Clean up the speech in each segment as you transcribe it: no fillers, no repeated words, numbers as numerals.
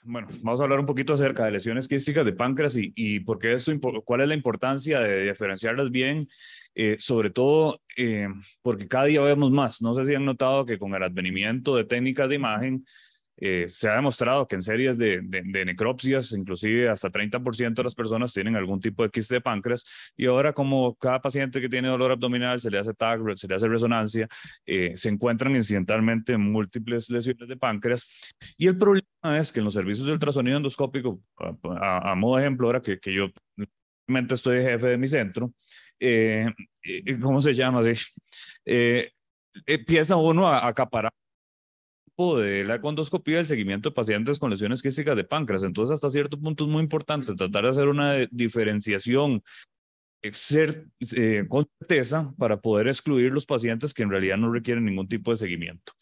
Bueno, vamos a hablar un poquito acerca de lesiones quísticas de páncreas y por qué esto, cuál es la importancia de diferenciarlas bien, sobre todo porque cada día vemos más. No sé si han notado que con el advenimiento de técnicas de imagen, se ha demostrado que en series de necropsias, inclusive hasta 30% de las personas tienen algún tipo de quiste de páncreas, y ahora como cada paciente que tiene dolor abdominal se le hace TAC, se le hace resonancia, se encuentran incidentalmente múltiples lesiones de páncreas, y el problema es que en los servicios de ultrasonido endoscópico, a modo de ejemplo, ahora que yo realmente estoy jefe de mi centro, ¿cómo se llama? Eh, empieza uno a acaparar de la endoscopía del seguimiento de pacientes con lesiones quísticas de páncreas. Entonces, hasta cierto punto es muy importante tratar de hacer una diferenciación con certeza para poder excluir los pacientes que en realidad no requieren ningún tipo de seguimiento.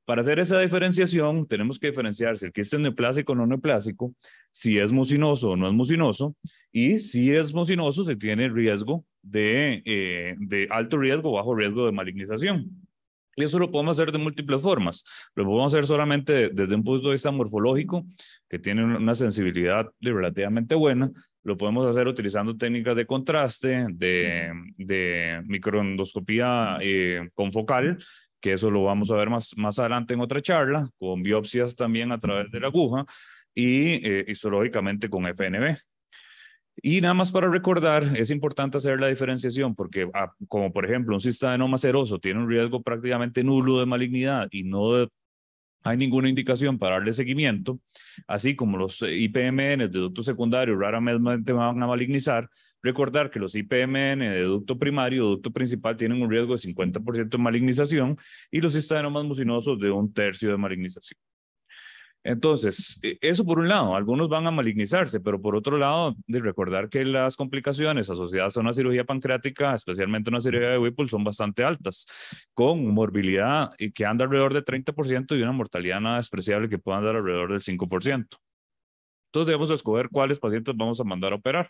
Para hacer esa diferenciación, tenemos que diferenciar si el quiste es neoplásico o no neoplásico, si es mucinoso o no es mucinoso, y si es mucinoso, se tiene riesgo de alto riesgo o bajo riesgo de malignización. Y eso lo podemos hacer de múltiples formas. Lo podemos hacer solamente desde un punto de vista morfológico, que tiene una sensibilidad relativamente buena. Lo podemos hacer utilizando técnicas de contraste, de microendoscopía confocal, que eso lo vamos a ver más adelante en otra charla, con biopsias también a través de la aguja y histológicamente con FNB. Y nada más para recordar, es importante hacer la diferenciación porque, como por ejemplo, un cistadenoma seroso tiene un riesgo prácticamente nulo de malignidad y hay ninguna indicación para darle seguimiento, así como los IPMN de ducto secundario raramente van a malignizar. Recordar que los IPMN de ducto primario y ducto principal tienen un riesgo de 50% de malignización y los cistadenomas mucinosos de 1/3 de malignización. Entonces, eso por un lado, algunos van a malignizarse, pero por otro lado, de recordar que las complicaciones asociadas a una cirugía pancreática, especialmente una cirugía de Whipple, son bastante altas, con morbilidad que anda alrededor del 30% y una mortalidad nada despreciable que puede andar alrededor del 5%. Entonces, debemos escoger cuáles pacientes vamos a mandar a operar.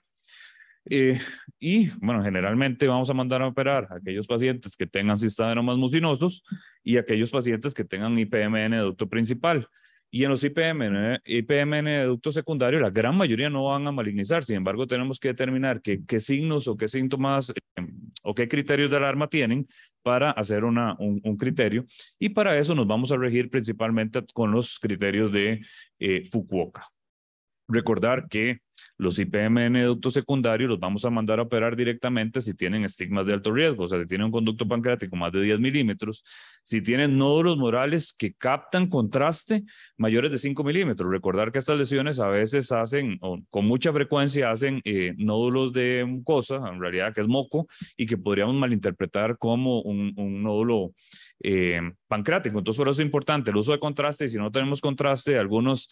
Y bueno, generalmente vamos a mandar a operar a aquellos pacientes que tengan cistadenomas mucinosos y aquellos pacientes que tengan IPMN de ducto principal. Y en los IPMN de ducto secundario, la gran mayoría no van a malignizar. Sin embargo, tenemos que determinar qué signos o qué síntomas o qué criterios de alarma tienen para hacer un criterio. Y para eso nos vamos a regir principalmente con los criterios de Fukuoka. Recordar que los IPMN de ducto secundario los vamos a mandar a operar directamente si tienen estigmas de alto riesgo, o sea, si tienen un conducto pancreático más de 10 milímetros, si tienen nódulos morales que captan contraste mayores de 5 milímetros. Recordar que estas lesiones a veces hacen, o con mucha frecuencia hacen nódulos de mucosa, en realidad que es moco, y que podríamos malinterpretar como un nódulo pancreático. Entonces, por eso es importante el uso de contraste, y si no tenemos contraste, algunas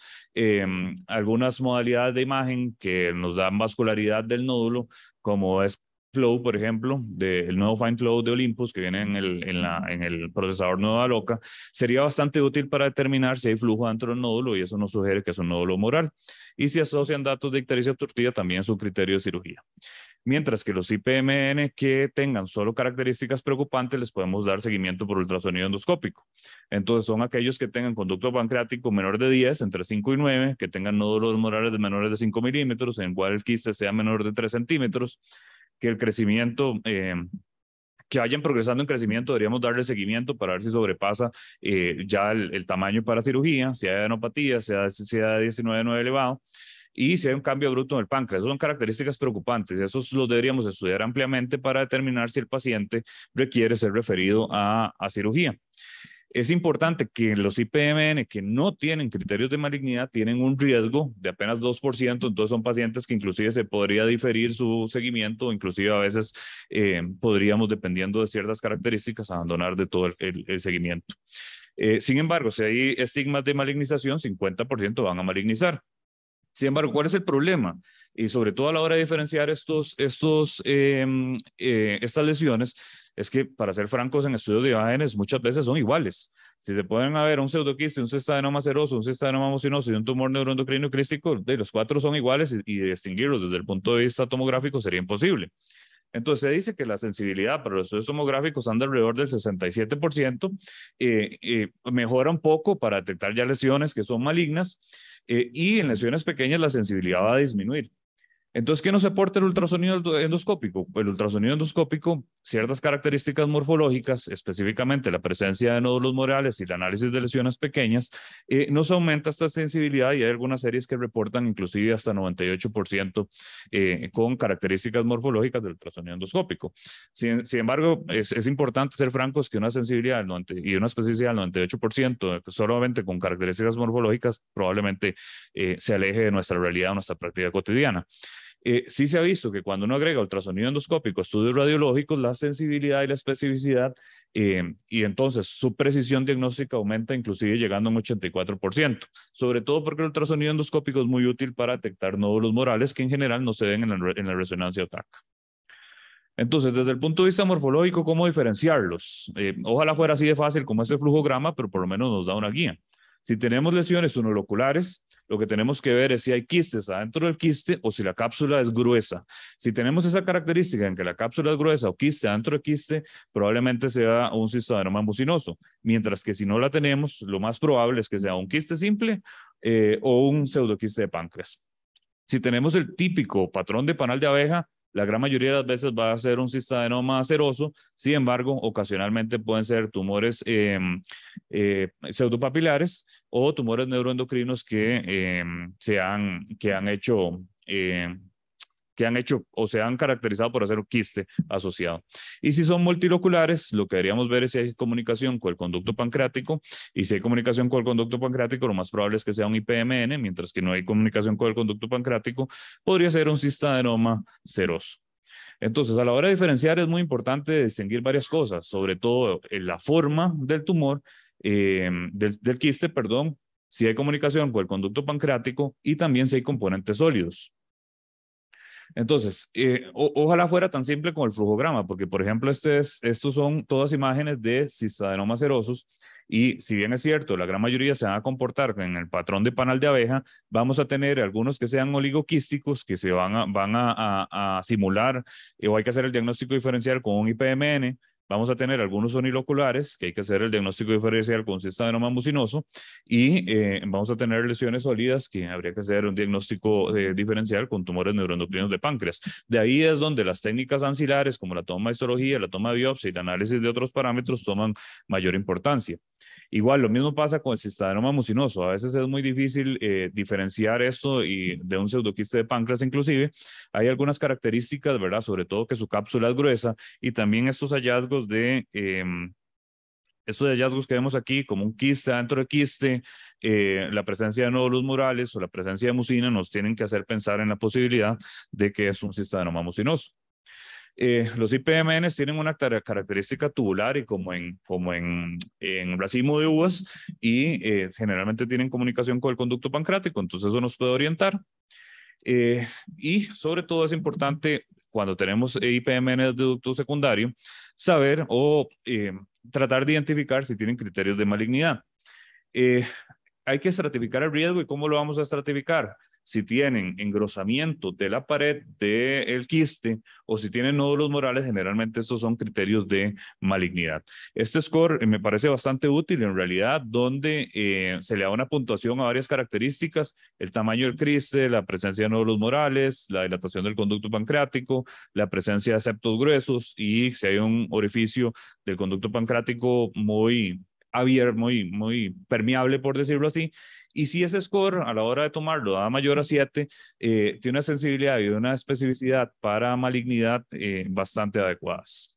modalidades de imagen que nos dan vascularidad del nódulo, como es Flow, por ejemplo, del nuevo Fine Flow de Olympus, que viene en el procesador Nueva Loca, sería bastante útil para determinar si hay flujo dentro del nódulo, y eso nos sugiere que es un nódulo moral. Y si asocian datos de ictericia obstructiva, también es un criterio de cirugía. Mientras que los IPMN que tengan solo características preocupantes les podemos dar seguimiento por ultrasonido endoscópico. Entonces son aquellos que tengan conducto pancreático menor de 10, entre 5 y 9, que tengan nódulos morales de menores de 5 milímetros, en el cual el quiste sea menor de 3 centímetros, que el crecimiento, que vayan progresando en crecimiento, deberíamos darle seguimiento para ver si sobrepasa ya el tamaño para cirugía, si hay adenopatía, si hay 19,9 elevado, y si hay un cambio bruto en el páncreas. Esas son características preocupantes. Esos los deberíamos estudiar ampliamente para determinar si el paciente requiere ser referido a cirugía. Es importante que los IPMN que no tienen criterios de malignidad tienen un riesgo de apenas 2%, entonces son pacientes que inclusive se podría diferir su seguimiento, inclusive a veces podríamos, dependiendo de ciertas características, abandonar de todo el seguimiento. Sin embargo, si hay estigmas de malignización, 50% van a malignizar. Sin embargo, ¿cuál es el problema? Y sobre todo a la hora de diferenciar estas lesiones, es que, para ser francos, en estudios de imágenes muchas veces son iguales. Si se pueden ver un pseudoquiste, un cistadenoma seroso, un cistadenoma mucinoso y un tumor neuroendocrino crístico, los cuatro son iguales, y distinguirlos desde el punto de vista tomográfico sería imposible. Entonces se dice que la sensibilidad para los estudios tomográficos anda alrededor del 67%, mejora un poco para detectar ya lesiones que son malignas, y en lesiones pequeñas la sensibilidad va a disminuir. Entonces, ¿qué nos aporta el ultrasonido endoscópico? El ultrasonido endoscópico, ciertas características morfológicas, específicamente la presencia de nódulos morales y el análisis de lesiones pequeñas, nos aumenta esta sensibilidad y hay algunas series que reportan inclusive hasta 98% con características morfológicas del ultrasonido endoscópico. Sin embargo, es importante ser francos que una sensibilidad del 90, y una especificidad del 98% solamente con características morfológicas probablemente se aleje de nuestra realidad, de nuestra práctica cotidiana. Sí se ha visto que cuando uno agrega ultrasonido endoscópico, estudios radiológicos, la sensibilidad y la especificidad, y entonces su precisión diagnóstica aumenta inclusive llegando a un 84%, sobre todo porque el ultrasonido endoscópico es muy útil para detectar nódulos morales que en general no se ven en la resonancia otaca. Entonces, desde el punto de vista morfológico, ¿cómo diferenciarlos? Ojalá fuera así de fácil como este flujograma, pero por lo menos nos da una guía. Si tenemos lesiones uniloculares, lo que tenemos que ver es si hay quistes adentro del quiste o si la cápsula es gruesa. Si tenemos esa característica en que la cápsula es gruesa o quiste adentro del quiste, probablemente sea un cistoadenoma mucinoso. Mientras que si no la tenemos, lo más probable es que sea un quiste simple o un pseudoquiste de páncreas. Si tenemos el típico patrón de panal de abeja, la gran mayoría de las veces va a ser un cistadenoma seroso. Sin embargo, ocasionalmente pueden ser tumores pseudopapilares o tumores neuroendocrinos que han hecho o se han caracterizado por hacer un quiste asociado. Y si son multiloculares, lo que deberíamos ver es si hay comunicación con el conducto pancreático, y si hay comunicación con el conducto pancreático, lo más probable es que sea un IPMN, mientras que no hay comunicación con el conducto pancreático, podría ser un cistadenoma seroso. Entonces, a la hora de diferenciar es muy importante distinguir varias cosas, sobre todo en la forma del tumor, del quiste, perdón, si hay comunicación con el conducto pancreático y también si hay componentes sólidos. Entonces, ojalá fuera tan simple como el flujograma, porque, por ejemplo, estos son todas imágenes de cistadenomas serosos, y si bien es cierto, la gran mayoría se van a comportar en el patrón de panal de abeja, vamos a tener algunos que sean oligoquísticos, que se van a simular, o hay que hacer el diagnóstico diferencial con un IPMN. Vamos a tener algunos uniloculares, que hay que hacer el diagnóstico diferencial con cistadenoma mucinoso, y vamos a tener lesiones sólidas, que habría que hacer un diagnóstico diferencial con tumores neuroendocrinos de páncreas. De ahí es donde las técnicas ancilares, como la toma de histología, la toma de biopsia y el análisis de otros parámetros, toman mayor importancia. Igual, lo mismo pasa con el cistadenoma mucinoso. A veces es muy difícil diferenciar esto y de un pseudoquiste de páncreas inclusive. Hay algunas características, ¿verdad? Sobre todo que su cápsula es gruesa, y también estos hallazgos que vemos aquí, como un quiste dentro de quiste, la presencia de nódulos morales o la presencia de mucina, nos tienen que hacer pensar en la posibilidad de que es un cistadenoma mucinoso. Los IPMNs tienen una característica tubular y como en racimo de uvas, y generalmente tienen comunicación con el conducto pancreático, entonces eso nos puede orientar. Y sobre todo es importante, cuando tenemos IPMNs de ducto secundario, saber o tratar de identificar si tienen criterios de malignidad. Hay que estratificar el riesgo. ¿Y cómo lo vamos a estratificar? Si tienen engrosamiento de la pared del quiste o si tienen nódulos morales, generalmente estos son criterios de malignidad. Este score me parece bastante útil en realidad, donde se le da una puntuación a varias características: el tamaño del quiste, la presencia de nódulos morales, la dilatación del conducto pancreático, la presencia de septos gruesos, y si hay un orificio del conducto pancreático muy abierto, muy permeable, por decirlo así. Y si ese score a la hora de tomarlo da mayor a 7, tiene una sensibilidad y una especificidad para malignidad bastante adecuadas.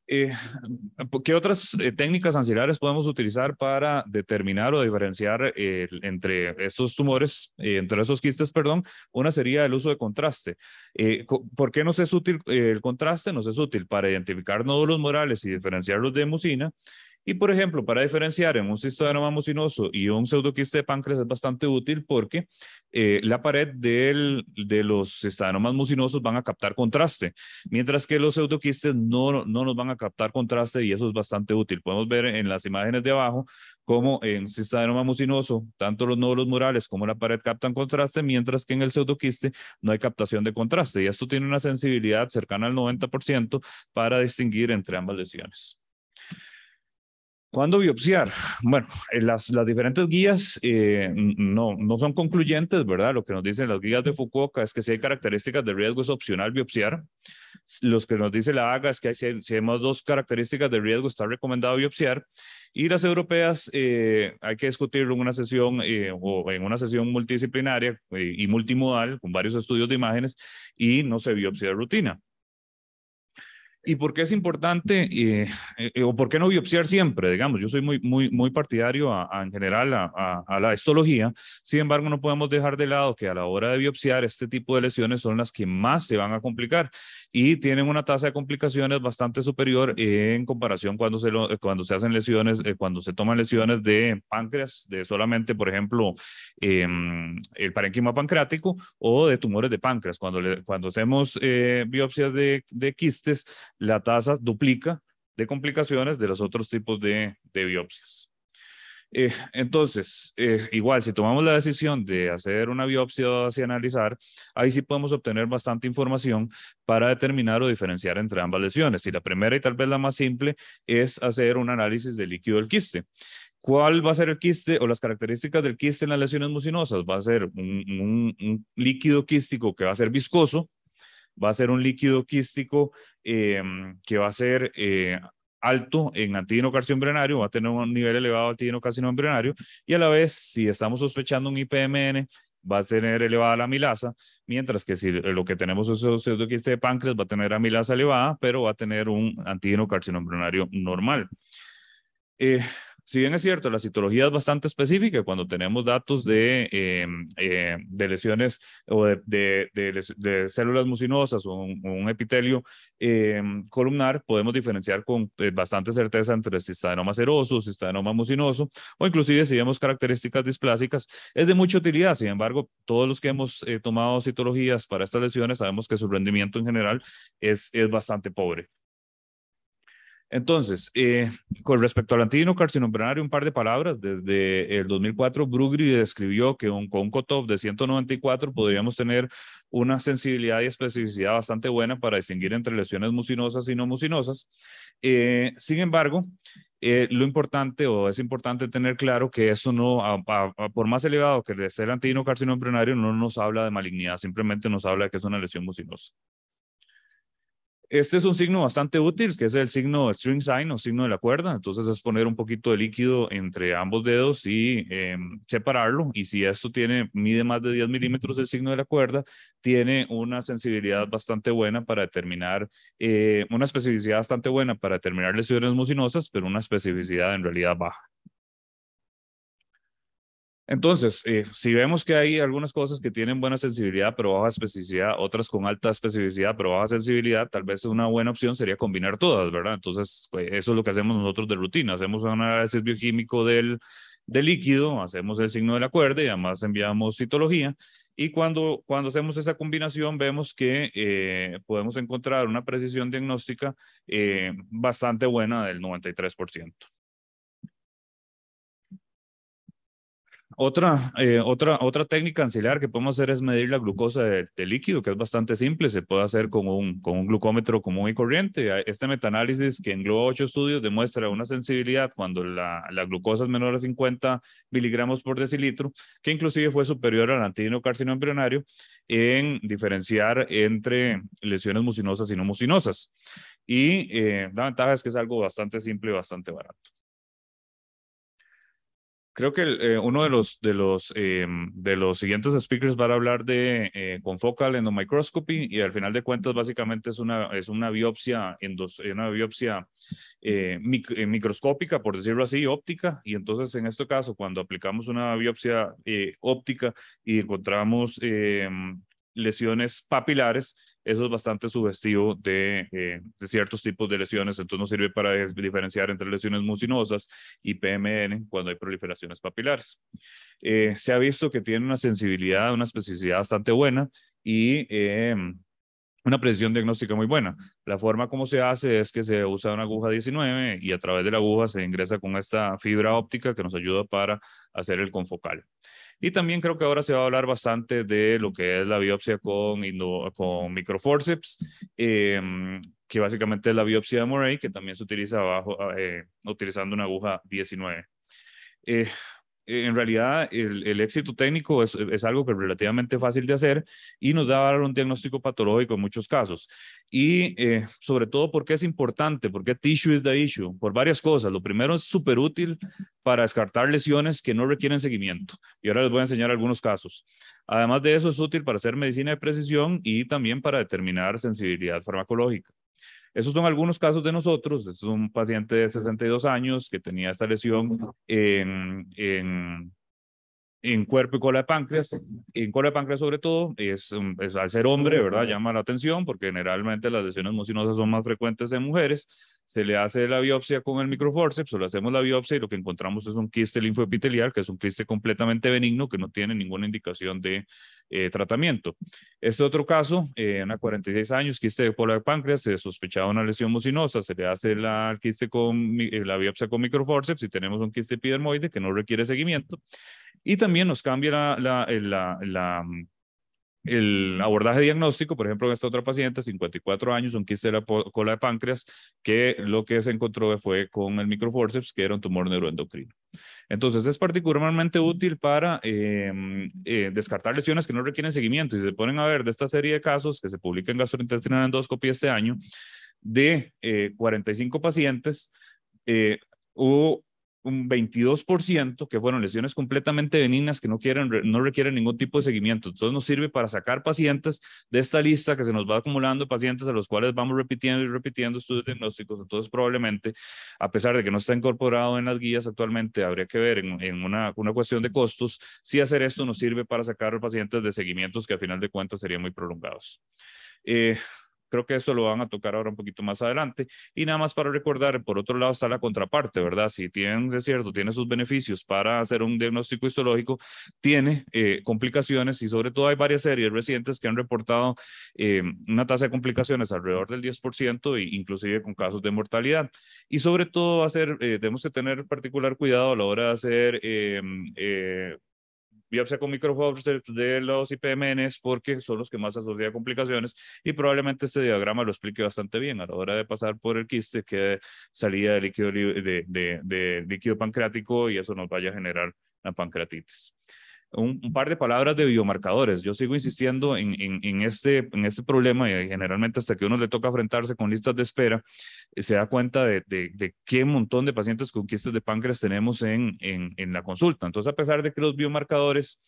¿Qué otras técnicas ancilares podemos utilizar para determinar o diferenciar entre estos tumores, entre esos quistes, perdón? Una sería el uso de contraste. ¿Por qué nos es útil el contraste? Nos es útil para identificar nódulos morales y diferenciarlos de mucina. Y, por ejemplo, para diferenciar en un cistoadenoma mucinoso y un pseudoquiste de páncreas es bastante útil, porque la pared de los cistadenomas mucinosos van a captar contraste, mientras que los pseudoquistes no nos van a captar contraste, y eso es bastante útil. Podemos ver en las imágenes de abajo como en cistadenoma mucinoso, tanto los nódulos murales como la pared captan contraste, mientras que en el pseudoquiste no hay captación de contraste. Y esto tiene una sensibilidad cercana al 90% para distinguir entre ambas lesiones. ¿Cuándo biopsiar? Bueno, las diferentes guías no son concluyentes, ¿verdad? Lo que nos dicen las guías de Fukuoka es que si hay características de riesgo es opcional biopsiar. Los que nos dice la AGA es que si hay más dos características de riesgo está recomendado biopsiar. Y las europeas hay que discutirlo en una sesión o en una sesión multidisciplinaria y multimodal con varios estudios de imágenes y no se biopsia de rutina. ¿Y por qué es importante o por qué no biopsiar siempre? Digamos, yo soy muy partidario en general a la histología. Sin embargo, no podemos dejar de lado que a la hora de biopsiar este tipo de lesiones son las que más se van a complicar y tienen una tasa de complicaciones bastante superior en comparación cuando se hacen lesiones, cuando se toman lesiones de páncreas, de solamente, por ejemplo, el parénquima pancreático o de tumores de páncreas. Cuando hacemos biopsias de quistes, la tasa duplica de complicaciones de los otros tipos de biopsias. Entonces, igual, si tomamos la decisión de hacer una biopsia o así analizar, ahí sí podemos obtener bastante información para determinar o diferenciar entre ambas lesiones. Y la primera y tal vez la más simple es hacer un análisis del líquido del quiste. ¿Cuál va a ser el quiste o las características del quiste en las lesiones mucinosas? Va a ser un líquido quístico que va a ser viscoso, va a ser un líquido quístico que va a ser alto en antígeno carcinombrionario, va a tener un nivel elevado de antígeno carcinombrionario y a la vez, si estamos sospechando un IPMN, va a tener elevada la amilasa, mientras que si lo que tenemos es un pseudoquiste de páncreas, va a tener amilasa elevada, pero va a tener un antígeno carcinombrionario normal. Si bien es cierto, la citología es bastante específica cuando tenemos datos de lesiones o de células mucinosas o un epitelio columnar, podemos diferenciar con bastante certeza entre cistadenoma seroso, cistadenoma mucinoso, o inclusive si vemos características displásicas, es de mucha utilidad. Sin embargo, todos los que hemos tomado citologías para estas lesiones sabemos que su rendimiento en general es bastante pobre. Entonces, con respecto al antígeno carcinombrionario, un par de palabras. Desde el 2004, Brugri describió que con un cutoff de 194 podríamos tener una sensibilidad y especificidad bastante buena para distinguir entre lesiones mucinosas y no mucinosas. Sin embargo, lo importante o es importante tener claro que eso no, por más elevado que esté el antígeno carcinombrionario, no nos habla de malignidad, simplemente nos habla de que es una lesión mucinosa. Este es un signo bastante útil, que es el signo string sign o signo de la cuerda. Entonces es poner un poquito de líquido entre ambos dedos y separarlo. Y si esto mide más de 10 milímetros el signo de la cuerda, tiene una sensibilidad bastante buena para determinar, una especificidad bastante buena para determinar lesiones mucinosas, pero una especificidad en realidad baja. Entonces, si vemos que hay algunas cosas que tienen buena sensibilidad pero baja especificidad, otras con alta especificidad pero baja sensibilidad, tal vez una buena opción sería combinar todas, ¿verdad? Entonces, pues, eso es lo que hacemos nosotros de rutina. Hacemos un análisis bioquímico del líquido, hacemos el signo de la cuerda y además enviamos citología. Y cuando hacemos esa combinación, vemos que podemos encontrar una precisión diagnóstica bastante buena del 93%. Otra técnica ancilar que podemos hacer es medir la glucosa del líquido, que es bastante simple. Se puede hacer con un glucómetro común y corriente. Este metaanálisis, que engloba 8 estudios, demuestra una sensibilidad cuando la glucosa es menor a 50 miligramos por decilitro, que inclusive fue superior al antígeno carcinombrionario en diferenciar entre lesiones mucinosas y no mucinosas. Y la ventaja es que es algo bastante simple y bastante barato. Creo que uno de los siguientes speakers va a hablar de confocal endomicroscopy y al final de cuentas básicamente es una biopsia, una biopsia microscópica, por decirlo así, óptica. Y entonces en este caso, cuando aplicamos una biopsia óptica y encontramos lesiones papilares, eso es bastante sugestivo de ciertos tipos de lesiones. Entonces nos sirve para diferenciar entre lesiones mucinosas y PMN cuando hay proliferaciones papilares. Se ha visto que tiene una sensibilidad, una especificidad bastante buena y una precisión diagnóstica muy buena. La forma como se hace es que se usa una aguja 19 y a través de la aguja se ingresa con esta fibra óptica que nos ayuda para hacer el confocal. Y también creo que ahora se va a hablar bastante de lo que es la biopsia con microforceps, que básicamente es la biopsia de Murray, que también se utiliza utilizando una aguja 19. Eh, en realidad, el éxito técnico es algo que es relativamente fácil de hacer y nos da un diagnóstico patológico en muchos casos. Y sobre todo, ¿por qué es importante? Porque tissue is the issue. Por varias cosas. Lo primero, es súper útil para descartar lesiones que no requieren seguimiento. Y ahora les voy a enseñar algunos casos. Además de eso, es útil para hacer medicina de precisión y también para determinar sensibilidad farmacológica. Esos son algunos casos de nosotros. Es un paciente de 62 años que tenía esta lesión en cuerpo y cola de páncreas. En cola de páncreas sobre todo, al ser hombre, ¿verdad? Llama la atención porque generalmente las lesiones mucinosas son más frecuentes en mujeres. Se le hace la biopsia con el microforceps o le hacemos la biopsia y lo que encontramos es un quiste linfoepitelial, que es un quiste completamente benigno que no tiene ninguna indicación de tratamiento. Este otro caso, una 46 años, quiste de cola de páncreas, se sospechaba una lesión mucinosa, se le hace la la biopsia con microforceps y tenemos un quiste epidermoide que no requiere seguimiento. Y también nos cambia el abordaje diagnóstico. Por ejemplo, en esta otra paciente, 54 años, un quiste de la cola de páncreas, que lo que se encontró fue con el microforceps, que era un tumor neuroendocrino. Entonces, es particularmente útil para descartar lesiones que no requieren seguimiento. Y se ponen a ver de esta serie de casos que se publica en Gastrointestinal Endoscopy este año, de 45 pacientes, hubo un 22% que fueron lesiones completamente benignas que no requieren ningún tipo de seguimiento. Entonces nos sirve para sacar pacientes de esta lista que se nos va acumulando, pacientes a los cuales vamos repitiendo y repitiendo estudios diagnósticos. Entonces probablemente, a pesar de que no está incorporado en las guías actualmente, habría que ver en una cuestión de costos si hacer esto nos sirve para sacar pacientes de seguimientos que a final de cuentas serían muy prolongados. Creo que esto lo van a tocar ahora un poquito más adelante. Y nada más para recordar, por otro lado está la contraparte, ¿verdad? Si tiene, es cierto, tiene sus beneficios para hacer un diagnóstico histológico, tiene complicaciones y sobre todo hay varias series recientes que han reportado una tasa de complicaciones alrededor del 10% e inclusive con casos de mortalidad. Y sobre todo tenemos que tener particular cuidado a la hora de hacer biopsia con microforceps de los IPMNs porque son los que más asocian complicaciones y probablemente este diagrama lo explique bastante bien a la hora de pasar por el quiste que salía de líquido pancreático y eso nos vaya a generar la pancreatitis. Un par de palabras de biomarcadores. Yo sigo insistiendo en este problema y generalmente hasta que uno le toca enfrentarse con listas de espera, se da cuenta de qué montón de pacientes con quistes de páncreas tenemos en la consulta. Entonces, a pesar de que los biomarcadores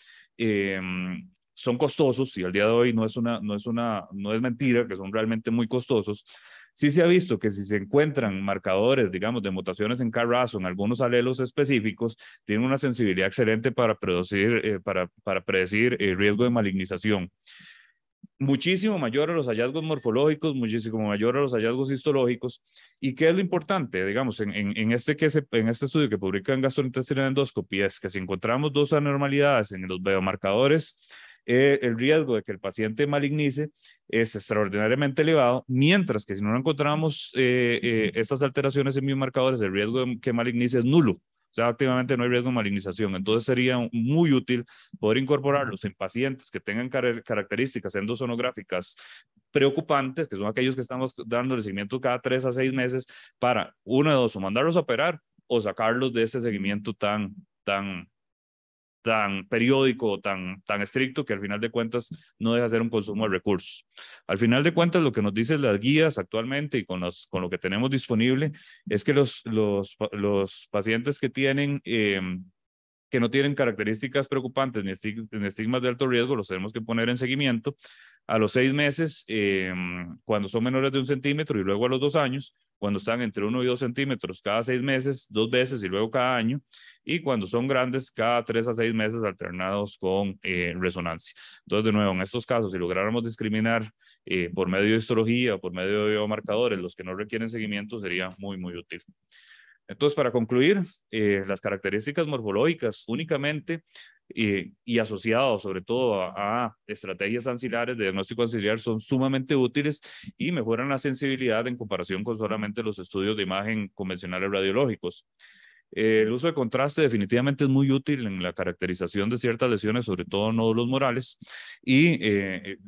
son costosos y al día de hoy no es mentira que son realmente muy costosos, sí se ha visto que si se encuentran marcadores, digamos, de mutaciones en KRAS o en algunos alelos específicos, tienen una sensibilidad excelente para predecir riesgo de malignización. Muchísimo mayor a los hallazgos morfológicos, muchísimo mayor a los hallazgos histológicos. ¿Y qué es lo importante? Digamos, en este estudio que publica en Gastrointestinal Endoscopy es que si encontramos dos anormalidades en los biomarcadores, el riesgo de que el paciente malignice es extraordinariamente elevado, mientras que si no encontramos estas alteraciones en biomarcadores, el riesgo de que malignice es nulo. O sea, activamente no hay riesgo de malignización. Entonces sería muy útil poder incorporarlos en pacientes que tengan características endosonográficas preocupantes, que son aquellos que estamos dando el seguimiento cada 3 a 6 meses, para uno de dos, o mandarlos a operar o sacarlos de ese seguimiento tan periódico, tan estricto, que al final de cuentas no deja de ser un consumo de recursos. Al final de cuentas, lo que nos dicen las guías actualmente y con lo que tenemos disponible es que los pacientes que no tienen características preocupantes ni estigmas de alto riesgo, los tenemos que poner en seguimiento a los 6 meses, cuando son menores de 1 centímetro, y luego a los 2 años, cuando están entre 1 y 2 centímetros, cada 6 meses, 2 veces y luego cada año, y cuando son grandes, cada 3 a 6 meses alternados con resonancia. Entonces, de nuevo, en estos casos, si lográramos discriminar por medio de histología o por medio de biomarcadores los que no requieren seguimiento, sería muy, muy útil. Entonces, para concluir, las características morfológicas únicamente y asociados sobre todo a estrategias ancilares de diagnóstico anciliar son sumamente útiles y mejoran la sensibilidad en comparación con solamente los estudios de imagen convencionales radiológicos. El uso de contraste definitivamente es muy útil en la caracterización de ciertas lesiones, sobre todo nódulos morales, y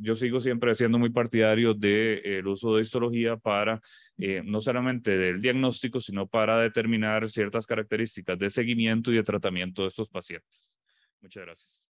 yo sigo siempre siendo muy partidario del uso de histología para no solamente del diagnóstico, sino para determinar ciertas características de seguimiento y de tratamiento de estos pacientes. Muchas gracias.